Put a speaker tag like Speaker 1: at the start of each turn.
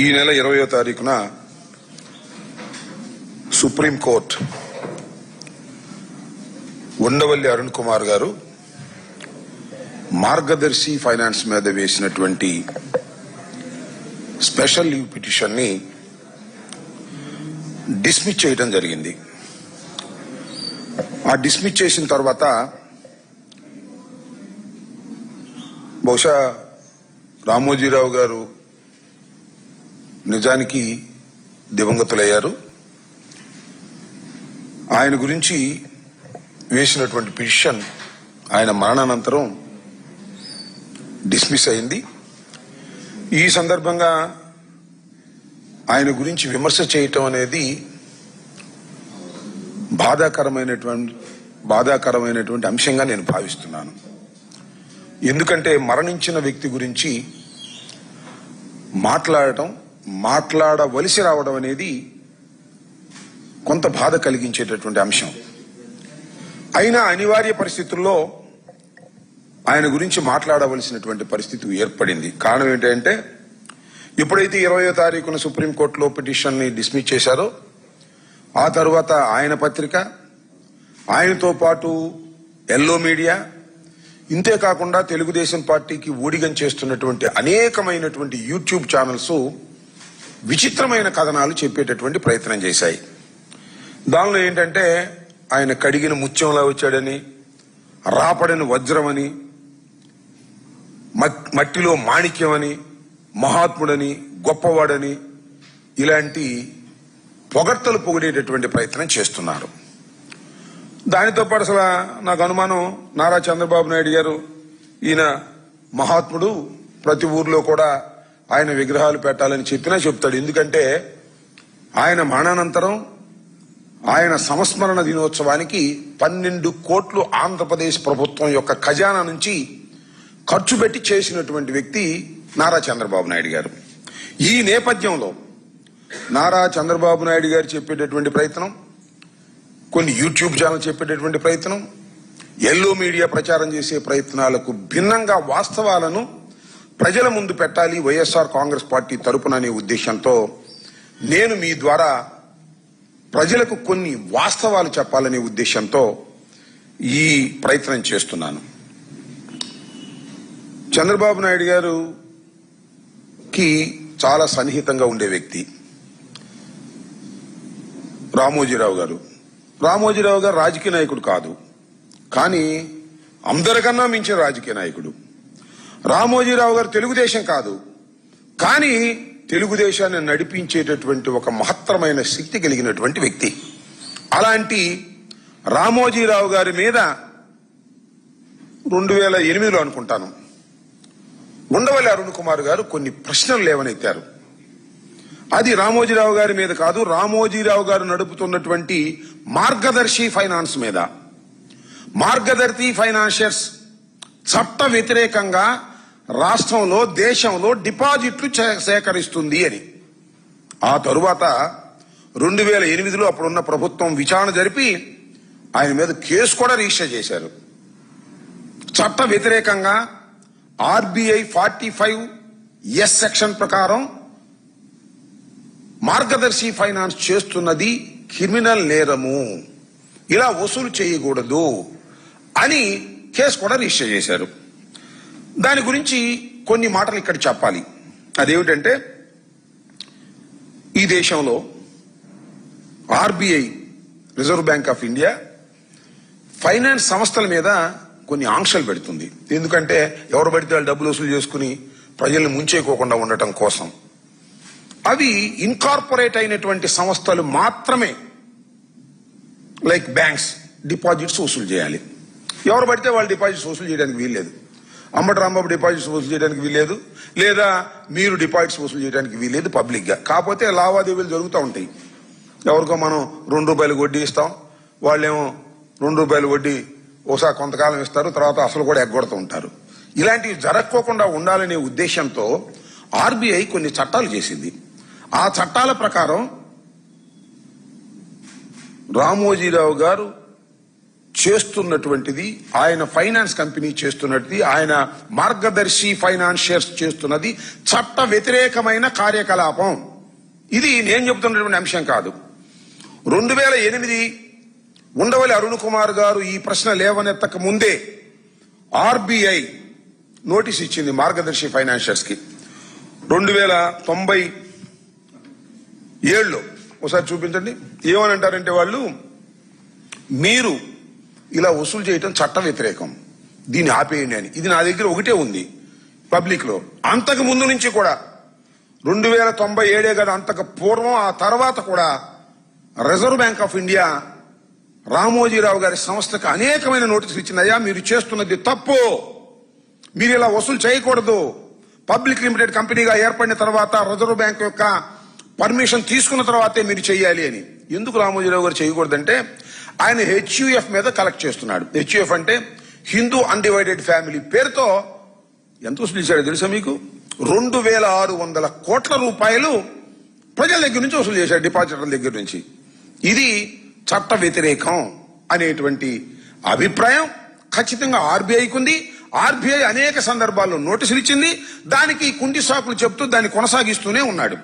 Speaker 1: ఈ నెల 20వ తారీఖున సుప్రీంకోర్టు ఉండవల్లి అరుణ్ కుమార్ గారు మార్గదర్శి ఫైనాన్స్ మీద వేసినటువంటి స్పెషల్ లీవ్ పిటిషన్ ని డిస్మిస్ చేయడం జరిగింది. ఆ డిస్మిస్ చేసిన తర్వాత బహుశా రామోజీరావు గారు నిజానికి దివంగతులయ్యారు. ఆయన గురించి వేసినటువంటి పిటిషన్ ఆయన మరణానంతరం డిస్మిస్ అయింది. ఈ సందర్భంగా ఆయన గురించి విమర్శ చేయటం అనేది బాధాకరమైనటువంటి అంశంగా నేను భావిస్తున్నాను. ఎందుకంటే మరణించిన వ్యక్తి గురించి మాట్లాడవలసి రావడం అనేది కొంత బాధ కలిగించేటటువంటి అంశం. అయినా అనివార్య పరిస్థితుల్లో ఆయన గురించి మాట్లాడవలసినటువంటి పరిస్థితి ఏర్పడింది. కారణం ఏంటంటే ఎప్పుడైతే 20వ తారీఖున సుప్రీంకోర్టులో పిటిషన్ ని డిస్మిస్ చేశారో ఆ తర్వాత ఆయన పత్రిక, ఆయనతో పాటు ఎల్లో మీడియా, ఇంతేకాకుండా తెలుగుదేశం పార్టీకి ఊడిగం చేస్తున్నటువంటి అనేకమైనటువంటి యూట్యూబ్ ఛానల్స్ విచిత్రమైన కథనాలు చెప్పేటటువంటి ప్రయత్నం చేశాయి. దానిలో ఏంటంటే ఆయన కడిగిన ముత్యంలా వచ్చాడని, రాపడని వజ్రమని, మట్టిలో మాణిక్యమని, మహాత్ముడని, గొప్పవాడని ఇలాంటి పొగడ్తలు పొగిడేటటువంటి ప్రయత్నం చేస్తున్నారు. దానితో పాటు అసలు నాకు అనుమానం, నారా చంద్రబాబు నాయుడు గారు ఈయన మహాత్ముడు, ప్రతి ఊర్లో కూడా ఆయన విగ్రహాలు పెట్టాలని చెప్పినా చెప్తాడు. ఎందుకంటే ఆయన మరణానంతరం ఆయన సంస్మరణ దినోత్సవానికి 12 కోట్లు ఆంధ్రప్రదేశ్ ప్రభుత్వం యొక్క ఖజానా నుంచి ఖర్చు పెట్టి చేసినటువంటి వ్యక్తి నారా చంద్రబాబు నాయుడు గారు. ఈ నేపథ్యంలో నారా చంద్రబాబు నాయుడు గారు చెప్పేటటువంటి ప్రయత్నం, కొన్ని యూట్యూబ్ ఛానల్ చెప్పేటటువంటి ప్రయత్నం, ఎల్లో మీడియా ప్రచారం చేసే ప్రయత్నాలకు భిన్నంగా వాస్తవాలను ప్రజల ముందు పెట్టాలి వైఎస్ఆర్ కాంగ్రెస్ పార్టీ తరపున అనే ఉద్దేశంతో నేను మీ ద్వారా ప్రజలకు కొన్ని వాస్తవాలు చెప్పాలనే ఉద్దేశంతో ఈ ప్రయత్నం చేస్తున్నాను. చంద్రబాబు నాయుడు గారుకి చాలా సన్నిహితంగా ఉండే వ్యక్తి రామోజీరావు గారు. రామోజీరావు గారు రాజకీయ నాయకుడు కాదు, కానీ అందరికన్నా మించిన రాజకీయ నాయకుడు. రామోజీరావు గారు తెలుగుదేశం కాదు, కానీ తెలుగుదేశాన్ని నడిపించేటటువంటి ఒక మహత్తరమైన శక్తి కలిగినటువంటి వ్యక్తి. అలాంటి రామోజీరావు గారి మీద 2008లో అనుకుంటాను ఉండవల్లి అరుణ్ కుమార్ గారు కొన్ని ప్రశ్నలు లేవనెత్తారు. అది రామోజీరావు గారి మీద కాదు, రామోజీరావు గారు నడుపుతున్నటువంటి మార్గదర్శి ఫైనాన్స్ మీద. మార్గదర్శి ఫైనాన్షియర్స్ చట్ట వ్యతిరేకంగా రాష్ట్రంలో, దేశంలో డిపాజిట్లు సేకరిస్తుంది అని. ఆ తరువాత 2008లో అప్పుడున్న ప్రభుత్వం విచారణ జరిపి ఆయన మీద కేసు కూడా రిజిస్టర్ చేశారు. చట్ట వ్యతిరేకంగా ఆర్బీఐ 45(s) సెక్షన్ ప్రకారం మార్గదర్శి ఫైనాన్స్ చేస్తున్నది క్రిమినల్ నేరము, ఇలా వసూలు చేయకూడదు అని కేసు కూడా రిజిస్టర్ చేశారు. దాని గురించి కొన్ని మాటలు ఇక్కడ చెప్పాలి. అదేమిటంటే ఈ దేశంలో RBI, reserve bank of India, finance సంస్థల మీద కొన్ని ఆంక్షలు పెడుతుంది. ఎందుకంటే ఎవరు పడితే వాళ్ళు డబ్బులు వసూలు చేసుకుని ప్రజల్ని ముంచేయకోకుండా ఉండటం కోసం. అవి ఇన్కార్పొరేట్ అయినటువంటి సంస్థలు మాత్రమే, లైక్ బ్యాంక్స్, డిపాజిట్స్ వసూలు చేయాలి. ఎవరు పడితే వాళ్ళు డిపాజిట్స్ వసూలు చేయడానికి వీల్లేదు. అంబటి రాంబాబు డిపాజిట్స్ వసూలు చేయడానికి వీల్లేదు, లేదా మీరు డిపాజిట్స్ వసూలు చేయడానికి వీల్లేదు పబ్లిక్ గా. కాకపోతే లావాదేవీలు జరుగుతూ ఉంటాయి. ఎవరికో మనం ₹2 వడ్డీ ఇస్తాం, వాళ్ళేమో ₹2 వడ్డీ ఒకసారి కొంతకాలం ఇస్తారు, తర్వాత అసలు కూడా ఎగ్గొడుతూ ఉంటారు. ఇలాంటివి జరగకోకుండా ఉండాలనే ఉద్దేశంతో ఆర్బీఐ కొన్ని చట్టాలు చేసింది. ఆ చట్టాల ప్రకారం రామోజీరావు గారు చేస్తున్నటువంటిది, ఆయన ఫైనాన్స్ కంపెనీ చేస్తున్నది, ఆయన మార్గదర్శి ఫైనాన్షియర్స్ చేస్తున్నది చట్ట వ్యతిరేకమైన కార్యకలాపం. ఇది నేను చెబుతున్నటువంటి అంశం కాదు. 2008 ఉండవల్లి అరుణ్ కుమార్ గారు ఈ ప్రశ్న లేవనెత్తక ముందే ఆర్బీఐ నోటీస్ ఇచ్చింది మార్గదర్శి ఫైనాన్షియర్స్ కి. 2097లో ఒకసారి చూపించండి. ఏమని అంటారంటే వాళ్ళు, మీరు ఇలా వసూలు చేయటం చట్ట వ్యతిరేకం, దీన్ని ఆపేయండి అని. ఇది నా దగ్గర ఒకటే ఉంది పబ్లిక్ లో. అంతకు ముందు నుంచి కూడా 2097 కదా, అంతకు పూర్వం ఆ తర్వాత కూడా reserve bank of India Ramoji Rao గారి సంస్థకు అనేకమైన నోటీసులు ఇచ్చింది. అయ్యా, మీరు చేస్తున్నది తప్పు, మీరు ఇలా వసూలు చేయకూడదు. పబ్లిక్ లిమిటెడ్ కంపెనీగా ఏర్పడిన తర్వాత రిజర్వ్ బ్యాంక్ యొక్క పర్మిషన్ తీసుకున్న తర్వాతే మీరు చేయాలి అని. ఎందుకు రామోజీరావు గారు చేయకూడదంటే, ఆయన హెచ్యుఎఫ్ మీద కలెక్ట్ చేస్తున్నాడు. హెచ్యుఎఫ్ అంటే హిందూ అన్డివైడెడ్ ఫ్యామిలీ పేరుతో ఎంత వసూలు చేశాడో తెలుసా మీకు? 2600 కోట్ల రూపాయలు ప్రజల దగ్గర నుంచి వసూలు చేశాడు, డిపాజిటర్ల దగ్గర నుంచి. ఇది చట్ట వ్యతిరేకం అనేటువంటి అభిప్రాయం ఖచ్చితంగా ఆర్బీఐకి ఉంది. ఆర్బీఐ అనేక సందర్భాల్లో నోటీసులు ఇచ్చింది. దానికి కుంటి సాకులు చెప్తూ దాన్ని కొనసాగిస్తూనే ఉన్నాడు.